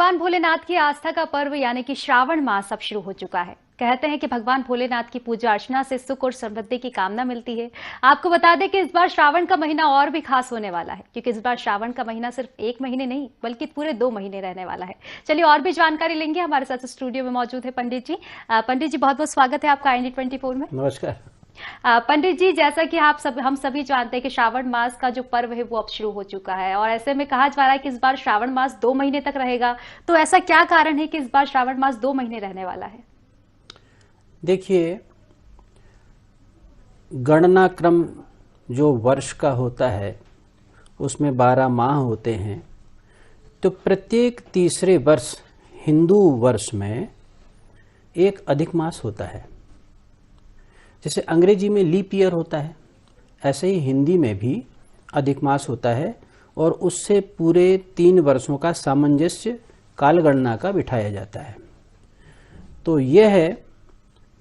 भगवान भोलेनाथ की आस्था का पर्व यानी कि श्रावण मास अब शुरू हो चुका है। कहते हैं कि भगवान भोलेनाथ की पूजा अर्चना से सुख और समृद्धि की कामना मिलती है। आपको बता दें कि इस बार श्रावण का महीना और भी खास होने वाला है, क्योंकि इस बार श्रावण का महीना सिर्फ 1 महीने नहीं बल्कि पूरे 2 महीने रहने वाला है। चलिए और भी जानकारी लेंगे। हमारे साथ स्टूडियो में मौजूद है पंडित जी। पंडित जी, बहुत बहुत स्वागत है आपका IND24 में। नमस्कार। पंडित जी, जैसा कि हम सभी जानते हैं कि श्रावण मास का जो पर्व है वो अब शुरू हो चुका है, और ऐसे में कहा जा रहा है कि इस बार श्रावण मास 2 महीने तक रहेगा। तो ऐसा क्या कारण है कि इस बार श्रावण मास 2 महीने रहने वाला है? देखिए, गणना क्रम जो वर्ष का होता है उसमें 12 माह होते हैं। तो प्रत्येक तीसरे वर्ष हिंदू वर्ष में एक अधिक मास होता है। जैसे अंग्रेजी में लीप ईयर होता है, ऐसे ही हिंदी में भी अधिक मास होता है, और उससे पूरे 3 वर्षों का सामंजस्य कालगणना का बिठाया जाता है। तो यह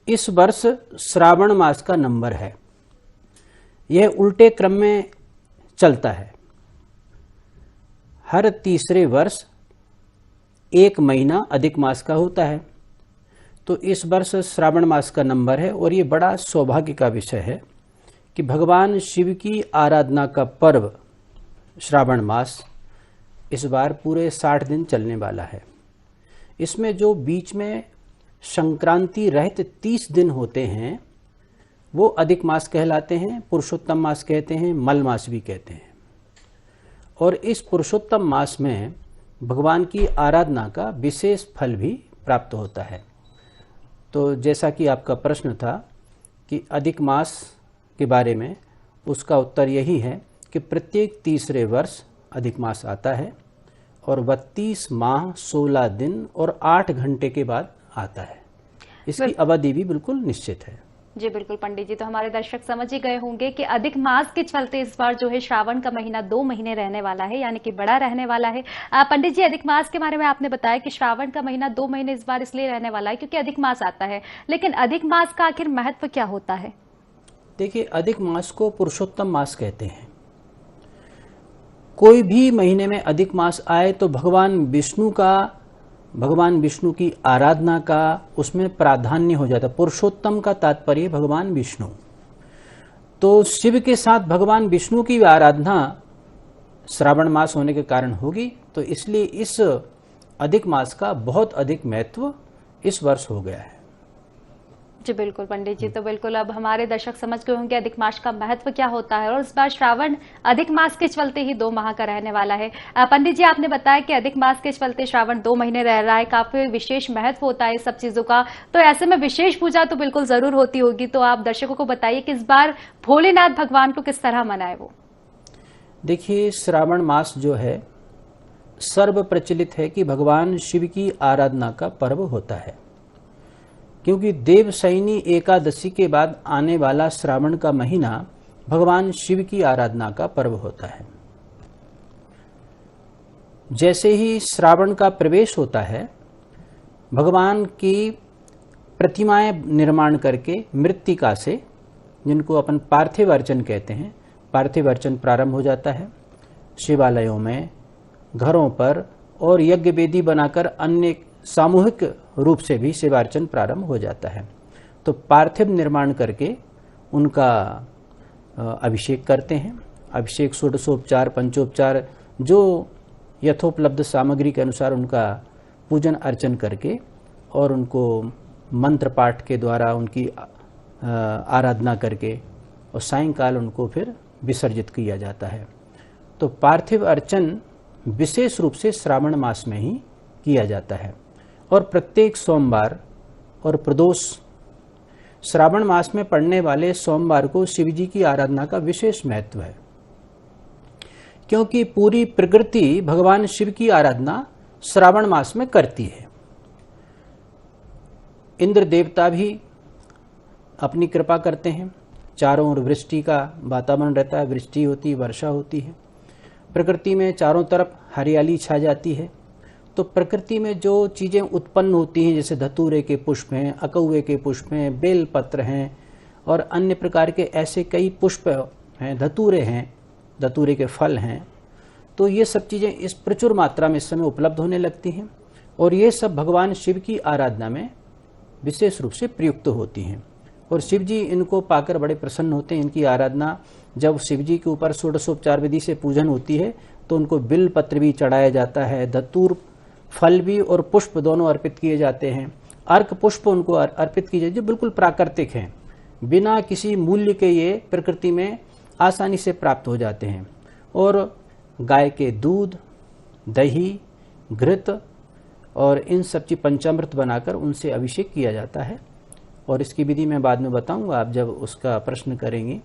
इस वर्ष श्रावण मास का नंबर है। यह उल्टे क्रम में चलता है। हर तीसरे वर्ष 1 महीना अधिक मास का होता है। तो इस वर्ष श्रावण मास का नंबर है, और ये बड़ा सौभाग्य का विषय है कि भगवान शिव की आराधना का पर्व श्रावण मास इस बार पूरे 60 दिन चलने वाला है। इसमें जो बीच में संक्रांति रहित 30 दिन होते हैं वो अधिक मास कहलाते हैं, पुरुषोत्तम मास कहते हैं, मल मास भी कहते हैं। और इस पुरुषोत्तम मास में भगवान की आराधना का विशेष फल भी प्राप्त होता है। तो जैसा कि आपका प्रश्न था कि अधिक मास के बारे में, उसका उत्तर यही है कि प्रत्येक तीसरे वर्ष अधिक मास आता है, और 32 माह 16 दिन और 8 घंटे के बाद आता है। इसकी अवधि भी बिल्कुल निश्चित है। जी बिल्कुल पंडित जी, तो हमारे दर्शक समझ ही गए होंगे कि अधिक मास के चलते इस बार जो है श्रावण का महीना 2 महीने रहने वाला है, यानी कि बड़ा रहने वाला है। पंडित जी, अधिक मास के बारे में आपने बताया कि श्रावण का महीना 2 महीने इस बार इसलिए रहने वाला है क्योंकि अधिक मास आता है, लेकिन अधिक मास का आखिर महत्व क्या होता है? देखिए, अधिक मास को पुरुषोत्तम मास कहते हैं। कोई भी महीने में अधिक मास आए तो भगवान विष्णु की आराधना का उसमें प्राधान्य हो जाता है। पुरुषोत्तम का तात्पर्य भगवान विष्णु। तो शिव के साथ भगवान विष्णु की आराधना श्रावण मास होने के कारण होगी, तो इसलिए इस अधिक मास का बहुत अधिक महत्व इस वर्ष हो गया है। जी बिल्कुल पंडित जी, तो बिल्कुल अब हमारे दर्शक समझ गए होंगे अधिक मास का महत्व क्या होता है, और इस बार श्रावण अधिक मास के चलते ही 2 माह का रहने वाला है। पंडित जी, आपने बताया कि अधिक मास के चलते श्रावण 2 महीने रह रहा है, काफी विशेष महत्व होता है सब चीजों का। तो ऐसे में विशेष पूजा तो बिल्कुल जरूर होती होगी। तो आप दर्शकों को बताइए कि इस बार भोलेनाथ भगवान को किस तरह मनाए वो? देखिए, श्रावण मास जो है सर्व प्रचलित है कि भगवान शिव की आराधना का पर्व होता है, क्योंकि देवशयनी एकादशी के बाद आने वाला श्रावण का महीना भगवान शिव की आराधना का पर्व होता है। जैसे ही श्रावण का प्रवेश होता है, भगवान की प्रतिमाएं निर्माण करके मृत्तिका से, जिनको अपन पार्थिव अर्चन कहते हैं, पार्थिव अर्चन प्रारंभ हो जाता है। शिवालयों में, घरों पर, और यज्ञ वेदी बनाकर अन्य सामूहिक रूप से भी शिवार्चन प्रारंभ हो जाता है। तो पार्थिव निर्माण करके उनका अभिषेक करते हैं। अभिषेक, षोडशोपचार, पंचोपचार, जो यथोपलब्ध सामग्री के अनुसार उनका पूजन अर्चन करके, और उनको मंत्र पाठ के द्वारा उनकी आराधना करके, और सायंकाल उनको फिर विसर्जित किया जाता है। तो पार्थिव अर्चन विशेष रूप से श्रावण मास में ही किया जाता है, और प्रत्येक सोमवार और प्रदोष, श्रावण मास में पड़ने वाले सोमवार को शिव जी की आराधना का विशेष महत्व है, क्योंकि पूरी प्रकृति भगवान शिव की आराधना श्रावण मास में करती है। इंद्र देवता भी अपनी कृपा करते हैं, चारों ओर वृष्टि का वातावरण रहता है, वृष्टि होती, वर्षा होती है, प्रकृति में चारों तरफ हरियाली छा जाती है। तो प्रकृति में जो चीज़ें उत्पन्न होती हैं, जैसे धतूरे के पुष्प हैं, अकौवे के पुष्प हैं, बेलपत्र हैं, और अन्य प्रकार के ऐसे कई पुष्प हैं, धतूरे के फल हैं, तो ये सब चीज़ें इस प्रचुर मात्रा में इस समय उपलब्ध होने लगती हैं। और ये सब भगवान शिव की आराधना में विशेष रूप से प्रयुक्त होती हैं। और शिव जी इनको पाकर बड़े प्रसन्न होते हैं। इनकी आराधना जब शिव जी के ऊपर षोडशोपचार विधि से पूजन होती है तो उनको बिल पत्र भी चढ़ाया जाता है, धतूर फल भी और पुष्प दोनों अर्पित किए जाते हैं। अर्क पुष्प उनको अर्पित किए जाते जो बिल्कुल प्राकृतिक हैं, बिना किसी मूल्य के ये प्रकृति में आसानी से प्राप्त हो जाते हैं। और गाय के दूध, दही, घृत और इन सब चीज पंचामृत बनाकर उनसे अभिषेक किया जाता है। और इसकी विधि मैं बाद में बताऊंगा, आप जब उसका प्रश्न करेंगे।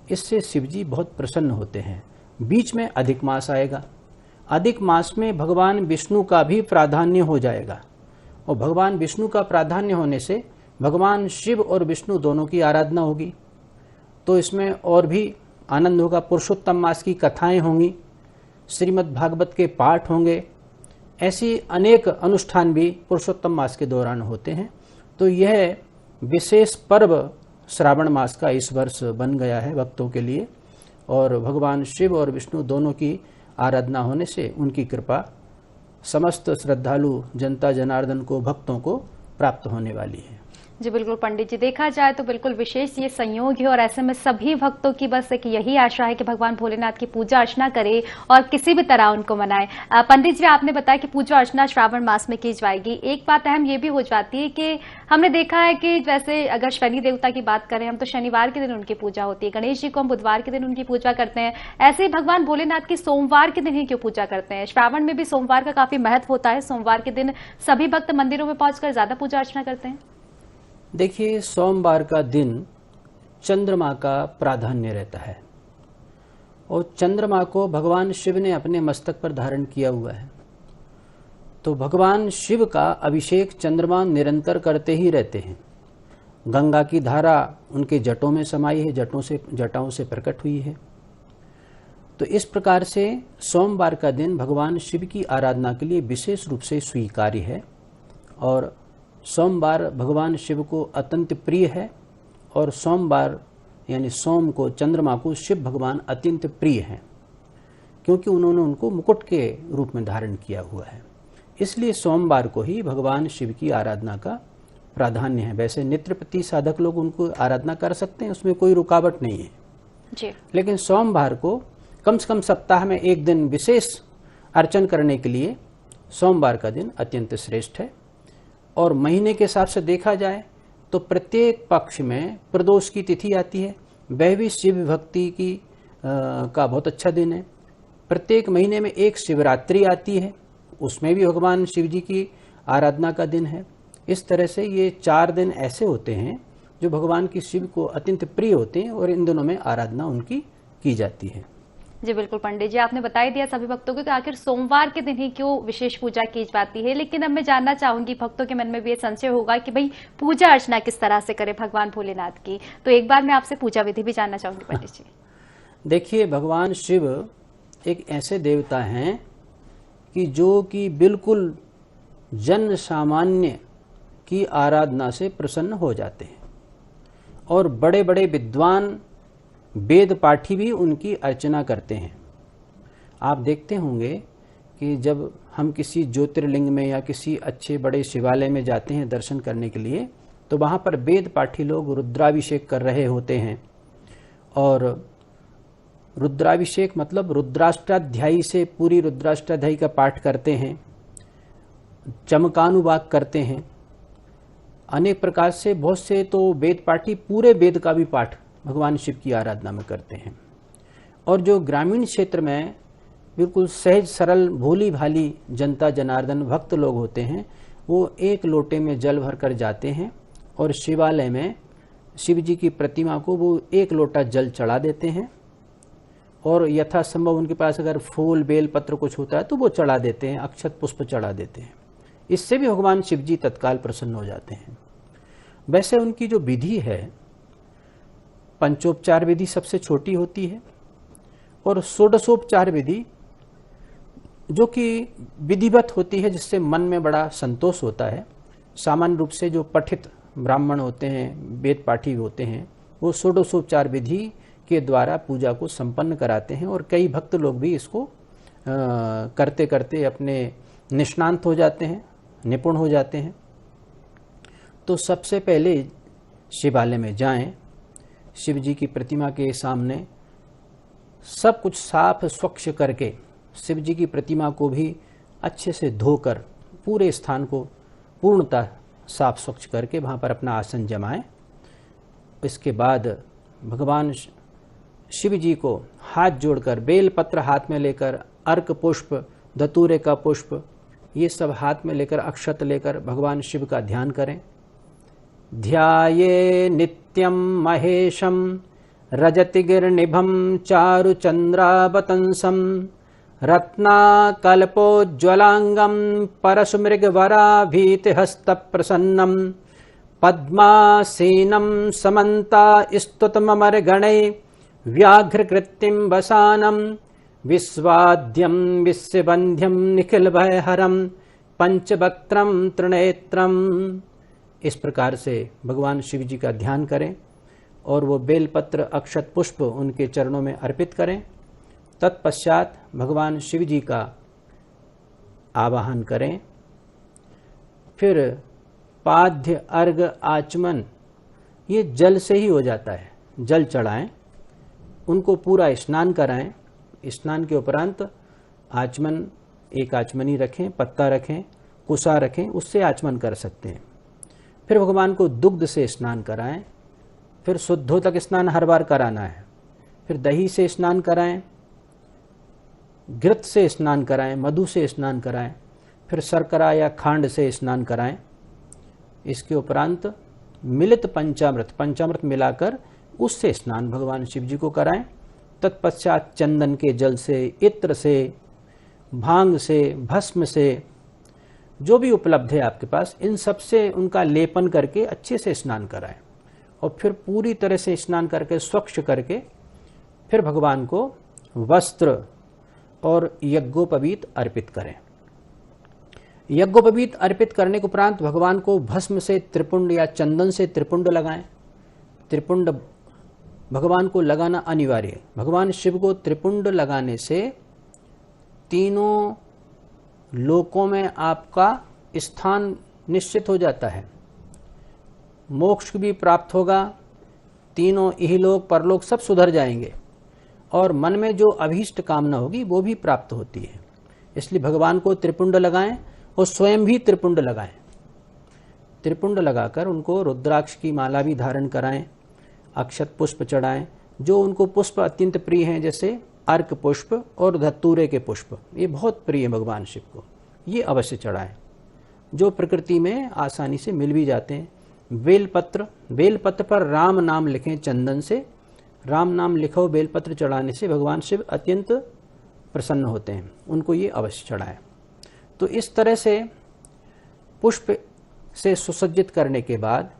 इससे शिवजी बहुत प्रसन्न होते हैं। बीच में अधिक मास आएगा। अधिक मास में भगवान विष्णु का भी प्राधान्य हो जाएगा और भगवान विष्णु का प्राधान्य होने से भगवान शिव और विष्णु दोनों की आराधना होगी। तो इसमें और भी आनंद होगा। पुरुषोत्तम मास की कथाएं होंगी, श्रीमद् भागवत के पाठ होंगे। ऐसी अनेक अनुष्ठान भी पुरुषोत्तम मास के दौरान होते हैं। तो यह विशेष पर्व श्रावण मास का इस वर्ष बन गया है भक्तों के लिए। और भगवान शिव और विष्णु दोनों की आराधना होने से उनकी कृपा समस्त श्रद्धालु जनता जनार्दन को, भक्तों को प्राप्त होने वाली है। जी बिल्कुल पंडित जी, देखा जाए तो बिल्कुल विशेष ये संयोग है और ऐसे में सभी भक्तों की बस एक यही आशा है कि भगवान भोलेनाथ की पूजा अर्चना करे और किसी भी तरह उनको मनाए। पंडित जी, आपने बताया कि पूजा अर्चना श्रावण मास में की जाएगी। एक बात अहम ये भी हो जाती है कि हमने देखा है कि जैसे अगर शनि देवता की बात करें हम, तो शनिवार के दिन उनकी पूजा होती है। गणेश जी को हम बुधवार के दिन उनकी पूजा करते हैं। ऐसे ही भगवान भोलेनाथ की सोमवार के दिन ही क्यों पूजा करते हैं? श्रावण में भी सोमवार का काफी महत्व होता है। सोमवार के दिन सभी भक्त मंदिरों में पहुंचकर ज्यादा पूजा अर्चना करते हैं। देखिए, सोमवार का दिन चंद्रमा का प्राधान्य रहता है और चंद्रमा को भगवान शिव ने अपने मस्तक पर धारण किया हुआ है। तो भगवान शिव का अभिषेक चंद्रमा निरंतर करते ही रहते हैं। गंगा की धारा उनके जटों में समाई है, जटाओं से प्रकट हुई है। तो इस प्रकार से सोमवार का दिन भगवान शिव की आराधना के लिए विशेष रूप से स्वीकार्य है। और सोमवार भगवान शिव को अत्यंत प्रिय है और सोमवार यानी सोम को, चंद्रमा को शिव भगवान अत्यंत प्रिय हैं, क्योंकि उन्होंने उनको मुकुट के रूप में धारण किया हुआ है। इसलिए सोमवार को ही भगवान शिव की आराधना का प्राधान्य है। वैसे नित्यप्रति साधक लोग उनको आराधना कर सकते हैं, उसमें कोई रुकावट नहीं है जी। लेकिन सोमवार को कम से कम सप्ताह में एक दिन विशेष अर्चन करने के लिए सोमवार का दिन अत्यंत श्रेष्ठ है। और महीने के हिसाब से देखा जाए तो प्रत्येक पक्ष में प्रदोष की तिथि आती है, वह भी शिव भक्ति की का बहुत अच्छा दिन है। प्रत्येक महीने में एक शिवरात्रि आती है, उसमें भी भगवान शिव जी की आराधना का दिन है। इस तरह से ये 4 दिन ऐसे होते हैं जो भगवान की शिव को अत्यंत प्रिय होते हैं और इन दिनों में आराधना उनकी की जाती है। जी बिल्कुल पंडित जी, आपने बता ही दिया सभी भक्तों को कि आखिर सोमवार के दिन ही क्यों विशेष पूजा की जाती है। लेकिन अब मैं जानना चाहूंगी, भक्तों के मन में भी ये संशय होगा कि भाई पूजा अर्चना किस तरह से करें भगवान भोलेनाथ की, तो एक बार मैं आपसे पूजा विधि भी जानना चाहूंगी पंडित जी। देखिए, भगवान शिव एक ऐसे देवता हैं कि जो कि बिल्कुल जन सामान्य की आराधना से प्रसन्न हो जाते हैं और बड़े बड़े विद्वान वेद पाठी भी उनकी अर्चना करते हैं। आप देखते होंगे कि जब हम किसी ज्योतिर्लिंग में या किसी अच्छे बड़े शिवालय में जाते हैं दर्शन करने के लिए, तो वहाँ पर वेद पाठी लोग रुद्राभिषेक कर रहे होते हैं। और रुद्राभिषेक मतलब रुद्राष्टाध्यायी से पूरी रुद्राष्टाध्यायी का पाठ करते हैं, चमकानुवाक करते हैं। अनेक प्रकार से बहुत से तो वेद पाठी पूरे वेद का भी पाठ भगवान शिव की आराधना में करते हैं। और जो ग्रामीण क्षेत्र में बिल्कुल सहज सरल भोली भाली जनता जनार्दन भक्त लोग होते हैं, वो एक लोटे में जल भर कर जाते हैं और शिवालय में शिव जी की प्रतिमा को वो एक लोटा जल चढ़ा देते हैं। और यथासंभव उनके पास अगर फूल बेल पत्र कुछ होता है तो वो चढ़ा देते हैं, अक्षत पुष्प चढ़ा देते हैं। इससे भी भगवान शिव जी तत्काल प्रसन्न हो जाते हैं। वैसे उनकी जो विधि है, पंचोपचार विधि सबसे छोटी होती है और षोडशोपचार विधि जो कि विधिवत होती है, जिससे मन में बड़ा संतोष होता है। सामान्य रूप से जो पठित ब्राह्मण होते हैं, वेद पाठी होते हैं, वो षोडशोपचार विधि के द्वारा पूजा को संपन्न कराते हैं। और कई भक्त लोग भी इसको करते करते अपने निष्णांत हो जाते हैं निपुण हो जाते हैं। तो सबसे पहले शिवालय में जाएं, शिव जी की प्रतिमा के सामने सब कुछ साफ स्वच्छ करके शिव जी की प्रतिमा को भी अच्छे से धोकर पूरे स्थान को पूर्णतः साफ स्वच्छ करके वहाँ पर अपना आसन जमाएं। इसके बाद भगवान शिव जी को हाथ जोड़कर बेल पत्र हाथ में लेकर, अर्क पुष्प, धतूरे का पुष्प, ये सब हाथ में लेकर, अक्षत लेकर भगवान शिव का ध्यान करें। ध्याये नित्यं महेशं रजतिगिर्निभं चारुचन्द्रावतंसं रत्नाकल्पोज्ज्वलांगं परशुमृगवराभीतिहस्तप्रसन्नं पद्मासीनं समन्तास्तुतममरगणै व्याघ्रकृत्तिं वसानं विश्वाद्यं विश्वबन्ध्यं निखिलभयहरं पंचवक्त्रं त्रिनेत्रं। इस प्रकार से भगवान शिव जी का ध्यान करें और वो बेलपत्र, अक्षत, पुष्प उनके चरणों में अर्पित करें। तत्पश्चात भगवान शिव जी का आवाहन करें। फिर पाद्य, अर्घ, आचमन ये जल से ही हो जाता है। जल चढ़ाएं, उनको पूरा स्नान कराएं। स्नान के उपरांत आचमन, एक आचमनी रखें, पत्ता रखें, कुसा रखें, उससे आचमन कर सकते हैं। फिर भगवान को दुग्ध से स्नान कराएं। फिर शुद्धोदक स्नान हर बार कराना है। फिर दही से स्नान कराएं, घृत से स्नान कराएं, मधु से स्नान कराएं, फिर शर्करा या खांड से स्नान कराएं। इसके उपरांत मिलित पंचामृत मिलाकर उससे स्नान भगवान शिव जी को कराएं। तत्पश्चात चंदन के जल से, इत्र से, भांग से, भस्म से, जो भी उपलब्ध है आपके पास, इन सब से उनका लेपन करके अच्छे से स्नान कराएं और फिर पूरी तरह से स्नान करके स्वच्छ करके फिर भगवान को वस्त्र और यज्ञोपवीत अर्पित करें। यज्ञोपवीत अर्पित करने के उपरांत भगवान को भस्म से त्रिपुंड या चंदन से त्रिपुंड लगाएं। त्रिपुंड भगवान को लगाना अनिवार्य है। भगवान शिव को त्रिपुंड लगाने से तीनों लोकों में आपका स्थान निश्चित हो जाता है। मोक्ष भी प्राप्त होगा, तीनों इहलोक परलोक सब सुधर जाएंगे और मन में जो अभीष्ट कामना होगी वो भी प्राप्त होती है। इसलिए भगवान को त्रिपुंड लगाएं और स्वयं भी त्रिपुंड लगाएं। त्रिपुंड लगाकर उनको रुद्राक्ष की माला भी धारण कराएं, अक्षत पुष्प चढ़ाएं। जो उनको पुष्प अत्यंत प्रिय हैं, जैसे अर्क पुष्प और धतूरे के पुष्प, ये बहुत प्रिय है भगवान शिव को, ये अवश्य चढ़ाएं, जो प्रकृति में आसानी से मिल भी जाते हैं। बेलपत्र पर राम नाम लिखें चंदन से। राम नाम लिखो बेलपत्र चढ़ाने से भगवान शिव अत्यंत प्रसन्न होते हैं, उनको ये अवश्य चढ़ाएं। तो इस तरह से पुष्प से सुसज्जित करने के बाद,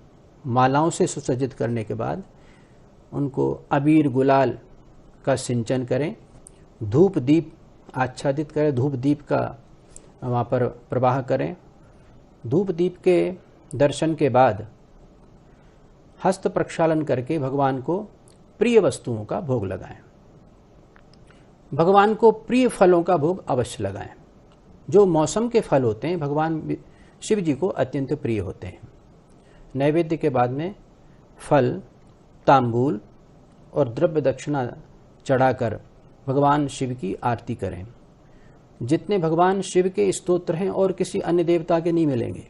मालाओं से सुसज्जित करने के बाद उनको अबीर गुलाल का सिंचन करें, धूप दीप आच्छादित करें, धूप दीप का वहाँ पर प्रवाह करें। धूप दीप के दर्शन के बाद हस्त प्रक्षालन करके भगवान को प्रिय वस्तुओं का भोग लगाएं। भगवान को प्रिय फलों का भोग अवश्य लगाएं। जो मौसम के फल होते हैं भगवान शिव जी को अत्यंत प्रिय होते हैं। नैवेद्य के बाद में फल, तांबूल और द्रव्य दक्षिणा चढ़ाकर भगवान शिव की आरती करें। जितने भगवान शिव के स्तोत्र हैं और किसी अन्य देवता के नहीं मिलेंगे,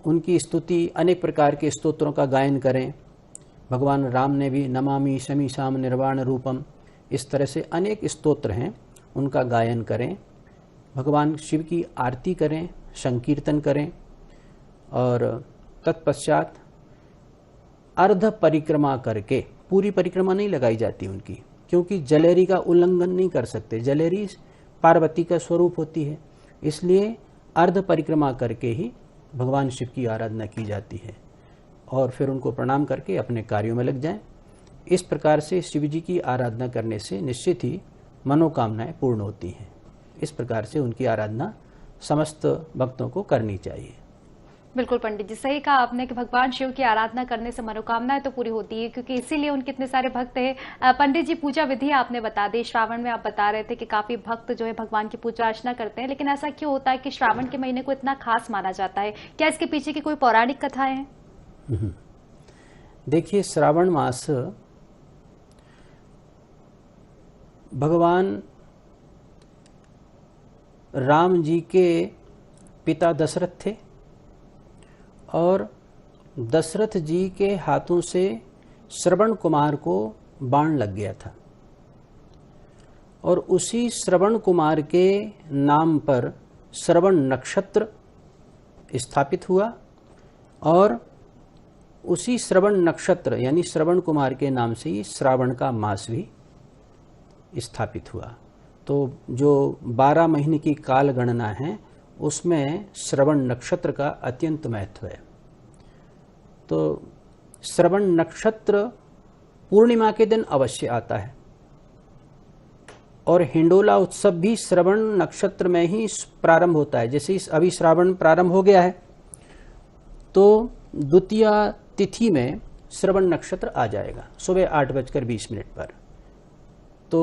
उनकी स्तुति अनेक प्रकार के स्तोत्रों का गायन करें। भगवान राम ने भी नमामि शमीशाम निर्वाण रूपम, इस तरह से अनेक स्तोत्र हैं, उनका गायन करें। भगवान शिव की आरती करें, संकीर्तन करें और तत्पश्चात अर्ध परिक्रमा करके, पूरी परिक्रमा नहीं लगाई जाती उनकी, क्योंकि जलेरी का उल्लंघन नहीं कर सकते। जलेरी पार्वती का स्वरूप होती है, इसलिए अर्ध परिक्रमा करके ही भगवान शिव की आराधना की जाती है और फिर उनको प्रणाम करके अपने कार्यों में लग जाएं। इस प्रकार से शिव जी की आराधना करने से निश्चित ही मनोकामनाएं पूर्ण होती हैं। इस प्रकार से उनकी आराधना समस्त भक्तों को करनी चाहिए। बिल्कुल पंडित जी, सही कहा आपने कि भगवान शिव की आराधना करने से मनोकामनाएं तो पूरी होती है, क्योंकि इसीलिए उनके इतने सारे भक्त हैं। पंडित जी, पूजा विधि आपने बता दी। श्रावण में आप बता रहे थे कि काफी भक्त जो है भगवान की पूजा अर्चना करते हैं, लेकिन ऐसा क्यों होता है कि श्रावण के महीने को इतना खास माना जाता है? क्या इसके पीछे की कोई पौराणिक कथाएं हैं? देखिए, श्रावण मास भगवान राम जी के पिता दशरथ थे और दशरथ जी के हाथों से श्रवण कुमार को बाण लग गया था और उसी श्रवण कुमार के नाम पर श्रवण नक्षत्र स्थापित हुआ और उसी श्रवण नक्षत्र यानी श्रवण कुमार के नाम से ही श्रावण का मास भी स्थापित हुआ। तो जो 12 महीने की काल गणना है उसमें श्रवण नक्षत्र का अत्यंत महत्व है। तो श्रवण नक्षत्र पूर्णिमा के दिन अवश्य आता है और हिंडोला उत्सव भी श्रवण नक्षत्र में ही प्रारंभ होता है। जैसे अभी श्रावण प्रारंभ हो गया है तो द्वितीया तिथि में श्रवण नक्षत्र आ जाएगा सुबह 8:20 पर। तो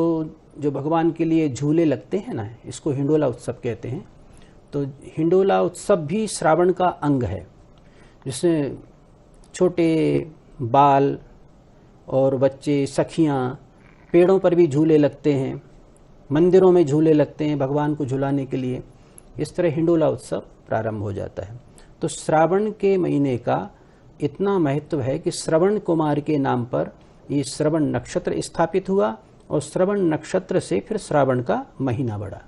जो भगवान के लिए झूले लगते हैं ना, इसको हिंडोला उत्सव कहते हैं। तो हिंडोला उत्सव भी श्रावण का अंग है, जिसमें छोटे बाल और बच्चे, सखियां, पेड़ों पर भी झूले लगते हैं, मंदिरों में झूले लगते हैं भगवान को झुलाने के लिए। इस तरह हिंडोला उत्सव प्रारंभ हो जाता है। तो श्रावण के महीने का इतना महत्व है कि श्रवण कुमार के नाम पर ये श्रवण नक्षत्र स्थापित हुआ और श्रवण नक्षत्र से फिर श्रावण का महीना बढ़ा।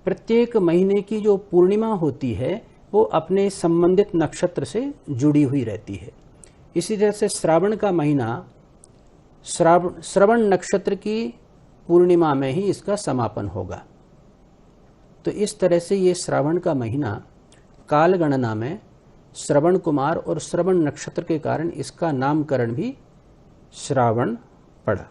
प्रत्येक महीने की जो पूर्णिमा होती है वो अपने संबंधित नक्षत्र से जुड़ी हुई रहती है। इसी तरह से श्रावण का महीना श्रवण नक्षत्र की पूर्णिमा में ही इसका समापन होगा। तो इस तरह से ये श्रावण का महीना काल गणना में श्रवण कुमार और श्रवण नक्षत्र के कारण इसका नामकरण भी श्रावण पड़ा।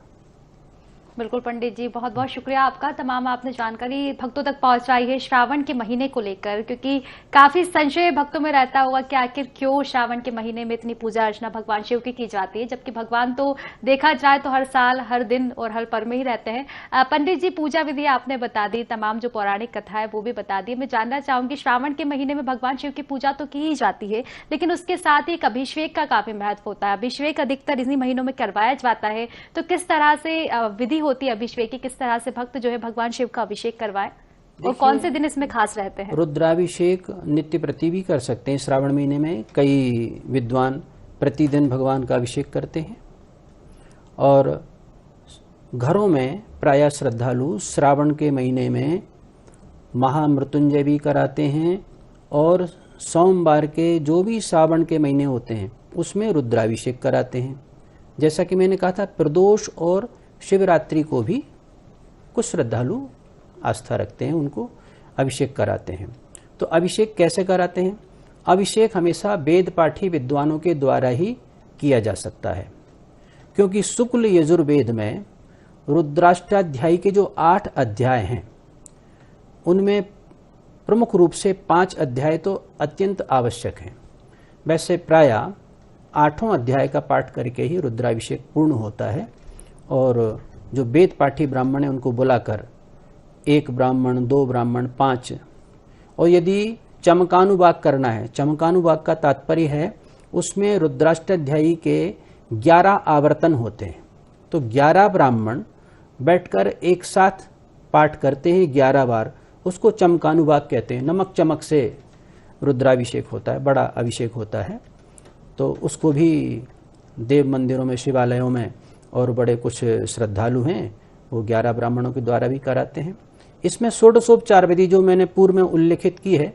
बिल्कुल पंडित जी, बहुत बहुत शुक्रिया आपका। तमाम आपने जानकारी भक्तों तक पहुंचाई है श्रावण के महीने को लेकर, क्योंकि काफी संशय भक्तों में रहता होगा कि आखिर क्यों श्रावण के महीने में इतनी पूजा अर्चना भगवान शिव की जाती है, जबकि भगवान तो देखा जाए तो हर साल, हर दिन और हर पल में ही रहते हैं। पंडित जी, पूजा विधि आपने बता दी, तमाम जो पौराणिक कथा है वो भी बता दी। मैं जानना चाहूंगी, श्रावण के महीने में भगवान शिव की पूजा तो की ही जाती है, लेकिन उसके साथ ही एक अभिषेक का काफी महत्व होता है। अभिषेक अधिकतर इन्हीं महीनों में करवाया जाता है, तो किस तरह से विधि होती है अभिषेक की? किस तरह से भक्त जो है भगवान शिव का अभिषेक करवाएं और कौन से दिन इसमें खास रहते हैं? रुद्राभिषेक नित्य प्रति भी कर सकते हैं। श्रावण महीने में कई विद्वान प्रतिदिन भगवान का अभिषेक करते हैं और घरों में प्रायः श्रद्धालु श्रावण के महीने में महामृत्युंजय भी कराते हैं और सोमवार के जो भी श्रावण के महीने होते हैं उसमें रुद्राभिषेक कराते हैं। जैसा कि मैंने कहा था, प्रदोष और शिवरात्रि को भी कुछ श्रद्धालु आस्था रखते हैं, उनको अभिषेक कराते हैं। तो अभिषेक कैसे कराते हैं? अभिषेक हमेशा वेद पाठी विद्वानों के द्वारा ही किया जा सकता है, क्योंकि शुक्ल यजुर्वेद में रुद्राष्टाध्यायी के जो 8 अध्याय हैं उनमें प्रमुख रूप से 5 अध्याय तो अत्यंत आवश्यक हैं। वैसे प्रायः 8 अध्याय का पाठ करके ही रुद्राभिषेक पूर्ण होता है और जो वेद पाठी ब्राह्मण हैं उनको बुलाकर 1 ब्राह्मण, 2 ब्राह्मण, 5, और यदि चमकानुवाक करना है, चमकानुवाक का तात्पर्य है उसमें रुद्राष्टाध्यायी के 11 आवर्तन होते हैं। तो 11 ब्राह्मण बैठकर एक साथ पाठ करते हैं 11 बार, उसको चमकानुवाक कहते हैं। नमक चमक से रुद्राभिषेक होता है, बड़ा अभिषेक होता है। तो उसको भी देव मंदिरों में, शिवालयों में और बड़े कुछ श्रद्धालु हैं वो 11 ब्राह्मणों के द्वारा भी कराते हैं। इसमें षोडशोपचार विधि जो मैंने पूर्व में उल्लेखित की है,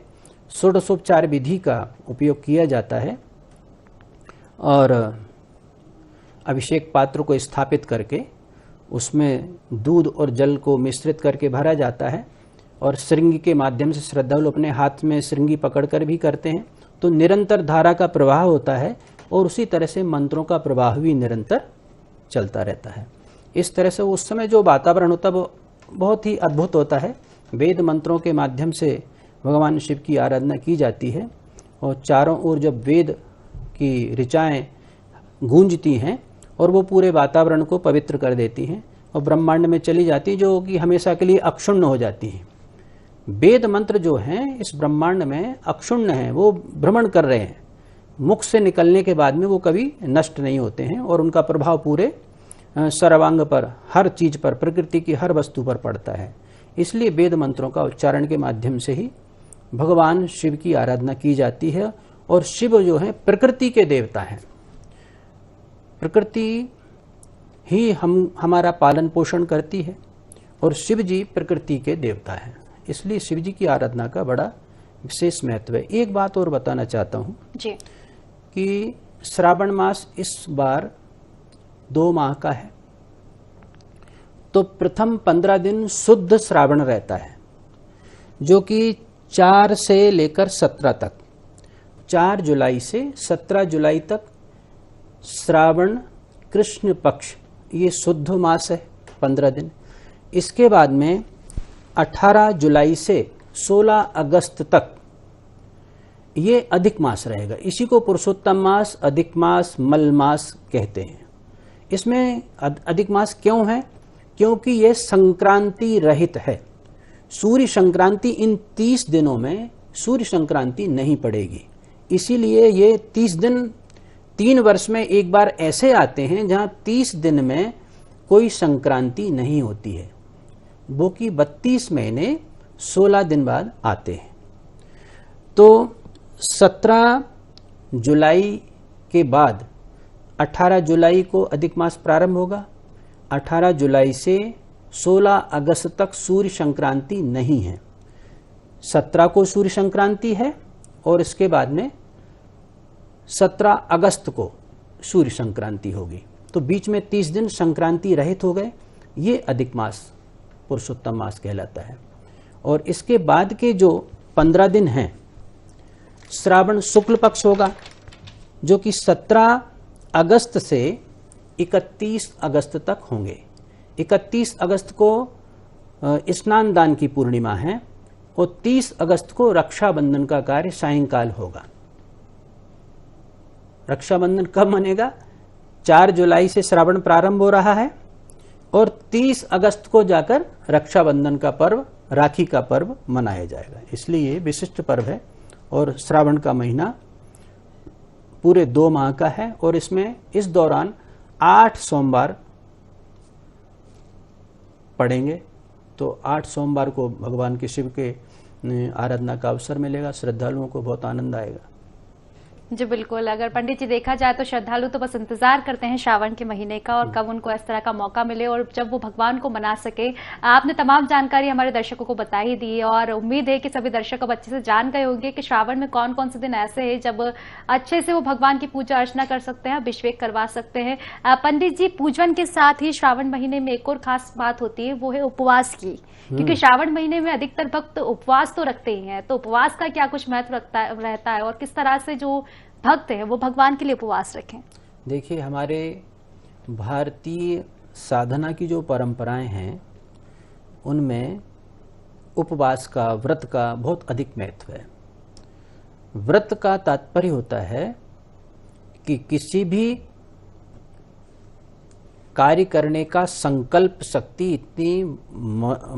षोडशोपचार विधि का उपयोग किया जाता है और अभिषेक पात्र को स्थापित करके उसमें दूध और जल को मिश्रित करके भरा जाता है और श्रृंगी के माध्यम से श्रद्धालु अपने हाथ में श्रृंगी पकड़कर भी करते हैं। तो निरंतर धारा का प्रवाह होता है और उसी तरह से मंत्रों का प्रवाह भी निरंतर चलता रहता है। इस तरह से उस समय जो वातावरण होता है वो बहुत ही अद्भुत होता है। वेद मंत्रों के माध्यम से भगवान शिव की आराधना की जाती है और चारों ओर जब वेद की ऋचाएं गूंजती हैं और वो पूरे वातावरण को पवित्र कर देती हैं और ब्रह्मांड में चली जाती, जो कि हमेशा के लिए अक्षुण्ण हो जाती हैं। वेद मंत्र जो हैं इस ब्रह्मांड में अक्षुण्ण हैं, वो भ्रमण कर रहे हैं, मुख से निकलने के बाद में वो कभी नष्ट नहीं होते हैं और उनका प्रभाव पूरे सर्वांग पर, हर चीज पर, प्रकृति की हर वस्तु पर पड़ता है। इसलिए वेद मंत्रों का उच्चारण के माध्यम से ही भगवान शिव की आराधना की जाती है। और शिव जो है प्रकृति के देवता हैं, प्रकृति ही हमारा पालन पोषण करती है और शिव जी प्रकृति के देवता हैं, इसलिए शिव जी की आराधना का बड़ा विशेष महत्व है। एक बात और बताना चाहता हूँ जी कि श्रावण मास इस बार 2 माह का है, तो प्रथम 15 दिन शुद्ध श्रावण रहता है, जो कि 4 से लेकर 17 तक, 4 जुलाई से 17 जुलाई तक श्रावण कृष्ण पक्ष ये शुद्ध मास है 15 दिन। इसके बाद में 18 जुलाई से 16 अगस्त तक ये अधिक मास रहेगा। इसी को पुरुषोत्तम मास, अधिक मास, मल मास कहते हैं। इसमें अधिक मास क्यों है? क्योंकि ये संक्रांति रहित है। सूर्य संक्रांति इन 30 दिनों में सूर्य संक्रांति नहीं पड़ेगी, इसीलिए ये 30 दिन 3 वर्ष में एक बार ऐसे आते हैं जहां 30 दिन में कोई संक्रांति नहीं होती है, वो कि 32 महीने 16 दिन बाद आते हैं। तो 17 जुलाई के बाद 18 जुलाई को अधिक मास प्रारंभ होगा। 18 जुलाई से 16 अगस्त तक सूर्य संक्रांति नहीं है। 17 को सूर्य संक्रांति है और इसके बाद में 17 अगस्त को सूर्य संक्रांति होगी। तो बीच में 30 दिन संक्रांति रहित हो गए। ये अधिक मास पुरुषोत्तम मास कहलाता है। और इसके बाद के जो 15 दिन हैं श्रावण शुक्ल पक्ष होगा, जो कि 17 अगस्त से 31 अगस्त तक होंगे। 31 अगस्त को स्नान दान की पूर्णिमा है और 30 अगस्त को रक्षाबंधन का कार्य सायंकाल होगा। रक्षाबंधन कब मनेगा? 4 जुलाई से श्रावण प्रारंभ हो रहा है और 30 अगस्त को जाकर रक्षाबंधन का पर्व, राखी का पर्व मनाया जाएगा। इसलिए ये विशिष्ट पर्व है और श्रावण का महीना पूरे 2 माह का है और इसमें इस दौरान 8 सोमवार पड़ेंगे। तो 8 सोमवार को भगवान के शिव के आराधना का अवसर मिलेगा। श्रद्धालुओं को बहुत आनंद आएगा। जी बिल्कुल। अगर पंडित जी देखा जाए तो श्रद्धालु तो बस इंतजार करते हैं श्रावण के महीने का और कब उनको इस तरह का मौका मिले और जब वो भगवान को मना सके। आपने तमाम जानकारी हमारे दर्शकों को बता ही दी और उम्मीद है कि सभी दर्शक अब अच्छे से जान गए होंगे कि श्रावण में कौन कौन से दिन ऐसे हैं जब अच्छे से वो भगवान की पूजा अर्चना कर सकते हैं, अभिषेक करवा सकते हैं। पंडित जी, पूजन के साथ ही श्रावण महीने में एक और खास बात होती है, वो है उपवास की, क्योंकि श्रावण महीने में अधिकतर भक्त उपवास तो रखते ही हैं। तो उपवास का क्या कुछ महत्व रहता है और किस तरह से जो भक्त हैं वो भगवान के लिए उपवास रखें? देखिए, हमारे भारतीय साधना की जो परंपराएं हैं उनमें उपवास का, व्रत का बहुत अधिक महत्व है। व्रत का तात्पर्य होता है कि किसी भी कार्य करने का संकल्प शक्ति इतनी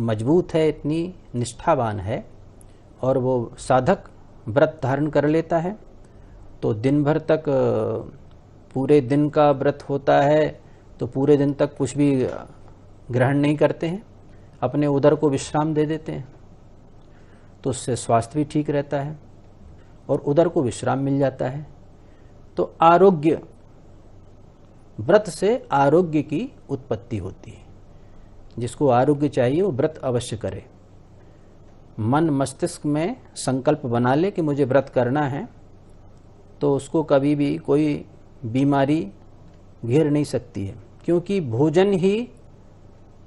मजबूत है, इतनी निष्ठावान है और वो साधक व्रत धारण कर लेता है तो दिन भर तक, पूरे दिन का व्रत होता है तो पूरे दिन तक कुछ भी ग्रहण नहीं करते हैं, अपने उदर को विश्राम दे देते हैं, तो उससे स्वास्थ्य भी ठीक रहता है और उदर को विश्राम मिल जाता है। तो आरोग्य, व्रत से आरोग्य की उत्पत्ति होती है। जिसको आरोग्य चाहिए वो व्रत अवश्य करे। मन मस्तिष्क में संकल्प बना ले कि मुझे व्रत करना है, तो उसको कभी भी कोई बीमारी घेर नहीं सकती है, क्योंकि भोजन ही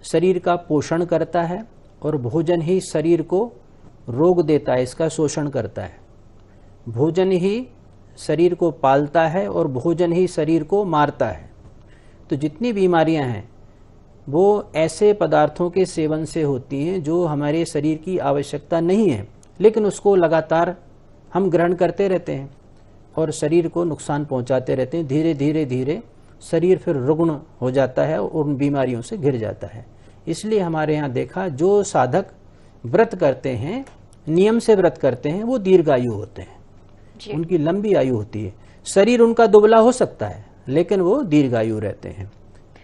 शरीर का पोषण करता है और भोजन ही शरीर को रोग देता है, इसका शोषण करता है। भोजन ही शरीर को पालता है और भोजन ही शरीर को मारता है। तो जितनी बीमारियां हैं वो ऐसे पदार्थों के सेवन से होती हैं जो हमारे शरीर की आवश्यकता नहीं है, लेकिन उसको लगातार हम ग्रहण करते रहते हैं और शरीर को नुकसान पहुंचाते रहते हैं। धीरे धीरे धीरे शरीर फिर रुग्ण हो जाता है और उन बीमारियों से घिर जाता है। इसलिए हमारे यहाँ देखा, जो साधक व्रत करते हैं, नियम से व्रत करते हैं, वो दीर्घायु होते हैं, उनकी लंबी आयु होती है। शरीर उनका दुबला हो सकता है लेकिन वो दीर्घायु रहते हैं,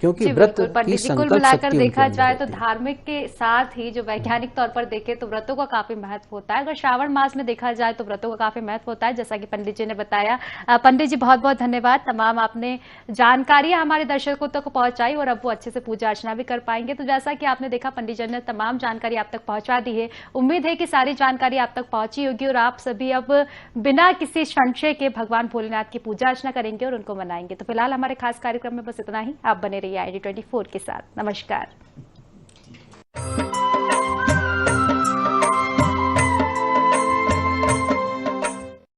क्योंकि व्रत की संकल्प मिलाकर शक्ति देखा उनके जाए अंदर तो होती है। धार्मिक के साथ ही जो वैज्ञानिक तौर पर देखें तो व्रतों का काफी महत्व होता है। अगर श्रावण मास में देखा जाए तो व्रतों का काफी महत्व होता है, जैसा कि पंडित जी ने बताया। पंडित जी बहुत बहुत धन्यवाद, तमाम आपने जानकारियां हमारे दर्शकों तक पहुंचाई और अब वो अच्छे से पूजा अर्चना भी कर पाएंगे। तो जैसा कि आपने देखा, पंडित जी ने तमाम जानकारी आप तक पहुंचा दी है। उम्मीद है कि सारी जानकारी आप तक पहुंची होगी और आप सभी अब बिना किसी संशय के भगवान भोलेनाथ की पूजा अर्चना करेंगे और उनको मनाएंगे। तो फिलहाल हमारे खास कार्यक्रम में बस इतना ही। आप बने रहिए ID24 के साथ। नमस्कार।